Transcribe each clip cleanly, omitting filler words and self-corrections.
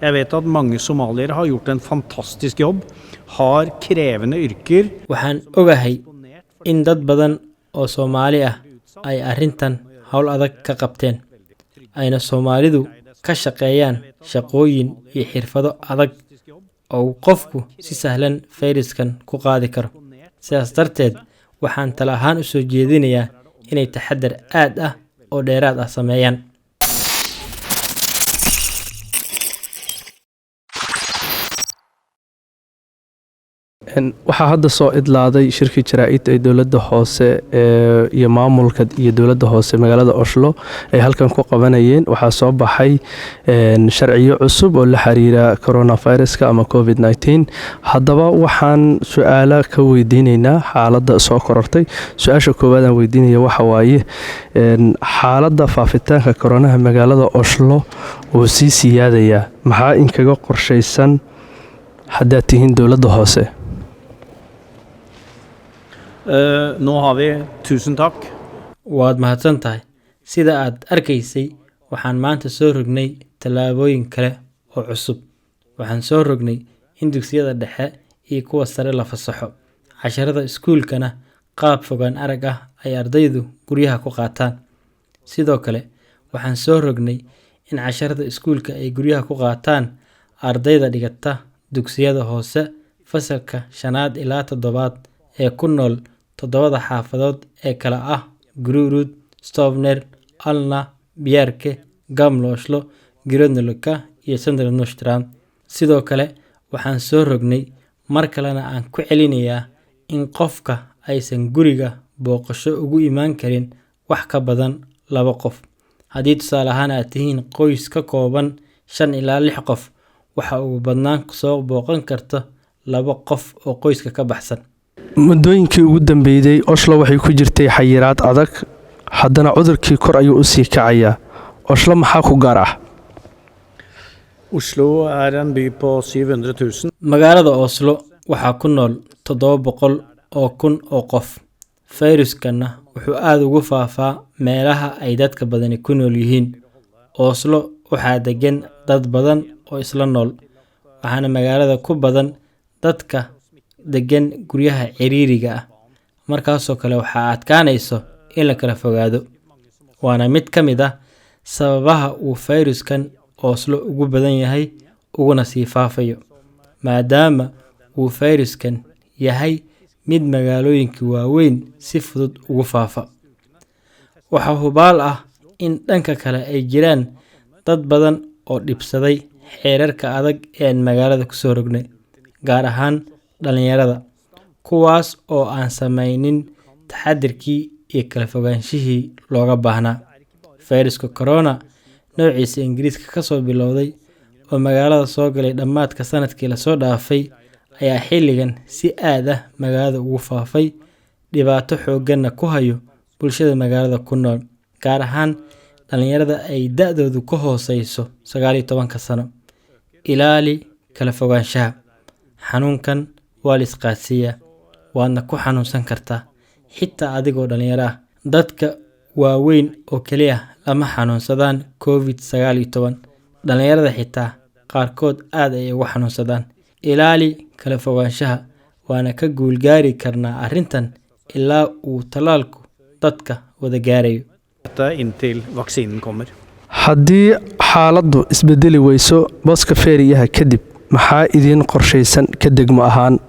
Jeg vet at mange somaliere har gjort en fantastisk jobb, har krevende yrker. Waxaan ogahay in dad badan oo Soomaali ah ay arrintan hawl adag ka qabteen, ayna Soomaalidu ka shaqeeyaan shaqooyin iyo xirfado adag oo uu qofku si sahlan fayraskan ku qaadi karo. Sidaas darteed, waxaan talo ahaan u soo jeedinayaa inay taxadar aad ah oo dheeraad ah sameeyaan. waxaa hadda soo idlaaday shirkii jaraa'id ee dowladda hoose iyo maamulka iyo dowladda hoose magaalada Oslo ay halkan ku qabanayeen. waxaa soo baxay sharciyo cusub oo la xiriira coronaviruska ama COVID-19. haddaba waxaan su'aalo ka weydiinaynaa xaaladda soo korortay. su-aasha koowaad aan weydiinaya waxa waaye xaaladda faafitaanka koronaha magaalada Oslo oo sii siyaadaya, maxaa inkaga qorshaysan haddaad tihiin dowladda hoose? Nå har vi, tusen takk. Waad mahadsan tahay. Sida aad arkaysay, waxaan maanta soo rognay tallaabooyin kale oo cusub. Waxaan soo rognay in dugsiyada dhexe iyo kuwa sare la fasaxo, casharada iskuulkana qaab fogaan arag ah ay ardaydu guryaha ku qaataan. Sidoo kale, waxaan soo rognay in casharada iskuulka ay guryaha ku qaataan ardayda dhigata dugsiyada hoose fasalka 5 ilaa 7 ee ku nool 7 xaafadood ee kala ah Grorud, Stovner, Alna, Bjerke, Gamle Oslo, Grønneluka iyo Søndre Nordstrand. Sidoo kale, waxaan soo rognay mar kalena aan ku celinayaa in qofka aysan guriga booqasho ugu imaan karin wax ka badan 2 qof. Haddii tusaale ahaan aad tihiin qoys ka kooban 5 ilaa 6 qof, waxa ugu badnaan soo booqan karta 2 qof oo qoyska ka baxsan. muddooyinkii ugu dambeeyay Oslo waxay ku jirtay xayiraad adag, haddana cudurkii kor ayuu u sii kacayaa. Oslo maxaa ku gaar ah? Oslo en by på 700 000. Magaalada Oslo waxaa ku nool 700,000 oo qof. Fayruskana wuxuu aad ugu faafaa meelaha ay dadka badani ku nool yihiin. Oslo waxaa degan dad badan oo isla nool, waxaana magaalada ku badan dadka degan guryaha ciriiriga ah. Markaasoo kale waxaa adkaanayso in la kala fogaado. Waana mid ka mid ah sababaha uu fayruskan Oslo ugu badan yahay uguna sii faafayo, maadaama uu fayruskan yahay mid magaalooyinka waaweyn si fudud ugu faafa. Waxaa hubaal ah in dhanka kale ay jiraan dad badan oo dhibsaday xeerarka adag ee magaalada ku soo rognay, gaar ahaan dhalinyarada, kuwaas oo aan samaynin taxadirkii iyo kala fogaanshihii looga baahnaa. Fayruska corona noociisa Ingiriiska ka soo bilowday oo magaalada soo galay dhammaadka sanadkii la soo dhaafay ayaa xilligan si aad ah magaalada ugu faafay, dhibaato xoogganna ku hayo bulshada magaalada ku nool, gaar ahaan dhalinyarada ay da'doodu ka hooseyso 19 sano. Ilaali kala fogaanshaha. Xanuunkan waa la isqaadsiiyaa, waadna ku xanuunsan kartaa xitaa adigoo dhalinyaro ah. Dadka waaweyn oo keliya lama xanuunsadaan COVID-19, dhalinyarada xitaa qaarkood aad ay uga xanuunsadaan. Ilaali kala fogaanshaha, waana ka guulgaari karnaa arrintan ilaa uu talaalku dadka wada gaarayo. Inntil vaksinen kommer. haddii xaaladdu isbedeli weyso booska feeriyaha kadib, maxaa idiin qorshaysan ka degmo ahaan?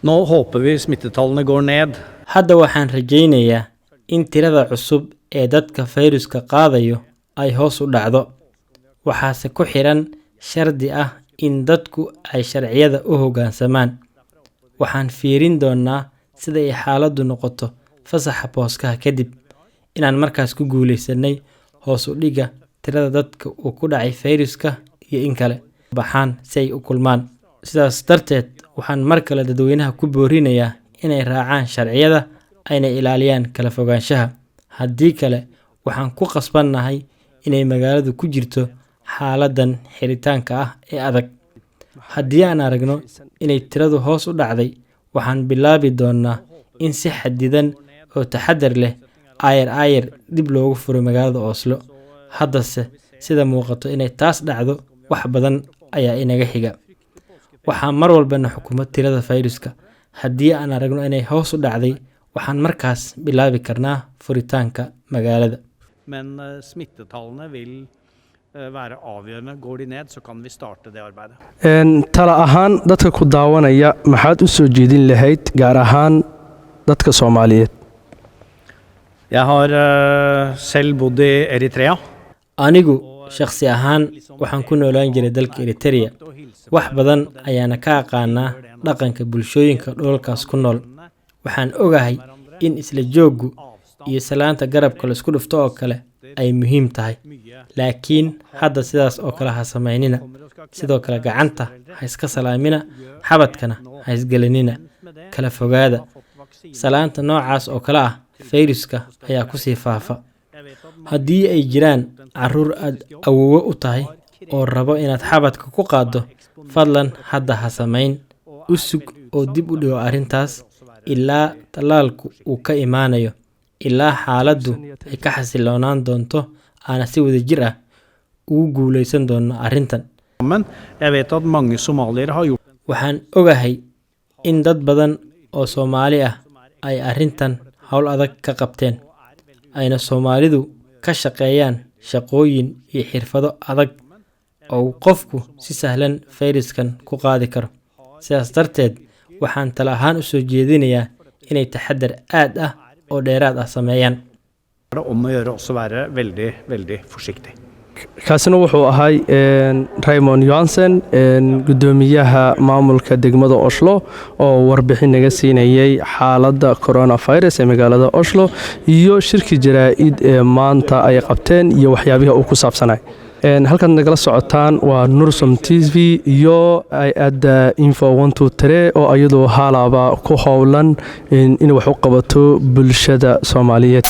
Nå håper vi smittetallene går ned. Hadda waxaan rajaynayaa in tirada cusub ee dadka fayruska qaadayo ay hoos u dhacdo. Waxaase ku xiran shardi ah in dadku ay sharciyada u hoggaansamaan. Waxaan fiirin doonaa sida ay xaaladdu noqoto fasaxa booskaha kadib, inaan markaas ku guuleysanay hoos u dhiga tirada dadka uu ku dhacay fayruska iyo in kale baxaan si ay u kulmaan. Sidaas darteed, waxaan mar kale dadweynaha ku boorinayaa inay raacaan sharciyada ayna ilaaliyaan kala fogaanshaha. Haddii kale, waxaan ku qasbannahay inay magaaladu ku jirto xaaladan xiritaanka ah ee adag. Haddii aan aragno inay tiradu hoos u dhacday, waxaan bilaabi doonaa in si xadidan oo taxadar leh ayar dib loogu furo magaalada Oslo. Haddase sida muuqato inay taas dhacdo wax badan ayaa inaga xiga. Waxaa mar walbana xukuma tirada fayruska. Haddii aan aragno inay hoos u dhacday, waxaan markaas bilaabi karnaa furitaanka magaalada. Men smittetallene vil være avgjørende. Går de ned, så kan vi starte det arbeidet. Tala ahaan dadka ku daawanaya maxaad u soo jeedin lahayd gaar ahaan dadka Soomaaliyeed? Jeg har selv bodd i Eritrea. Anigu shakhsi ahaan waxaan ku noolaan jiray dalka Eritrea. Wax badan ayaana ka aqaanaa dhaqanka bulshooyinka dhoolkaas ku nool. Waxaan ogahay in isla jooggu iyo salaanta garabka la isku dhufto oo kale ay muhiim tahay. Laakiin hadda sidaas oo kale ha samaynina. Sidoo kale gacanta ha iska salaamina, xabadkana ha isgelinina. Kala fogaada. Salaanta noocaas oo kale ah fayruska ayaa ku sii faafa. Haddii ay jiraan carruur aad awoowo u tahay oo rabo inaad xabadka ku qaaddo, fadlan hadda ha samayn. U sug oo dib u dhigo arrintaas ilaa tallaalku uu ka imaanayo, ilaa xaaladdu ay ka xasiloonaan doonto, aana si wadajir ah ugu guulaysan doono arrintan. Men jeg vet at mange somaliere har gjort. Waxaan ogahay in dad badan oo Soomaali ah ay arrintan hawl adag ka qabteen, ayna Soomaalidu ka shaqeeyaan shaqooyin iyo xirfado adag oo qofku si sahlan fayraskan ku qaadi karo. Sidaas darteed, waxaan tala ahaan u soo jeedinayaa inay taxadar aad ah oo dheeraad ah sameeyaan. Om å gjøre også være veldig, veldig forsiktig. kaasina wuxuu ahay Raymond Johansen gudoomiyaha maamulka degmada Oslo oo warbixin naga siinayay xaaladda coronavirus ee magaalada Oslo iyo shirki jaraa'id ee maanta ay qabteen iyo waxyaabaha uu ku saabsanay. halkan nagala socotaan waa Nursum TV iyo ay-adda Info 123 oo iyadoo haalaba ku howlan in wax u qabato bulshada Soomaaliyeed.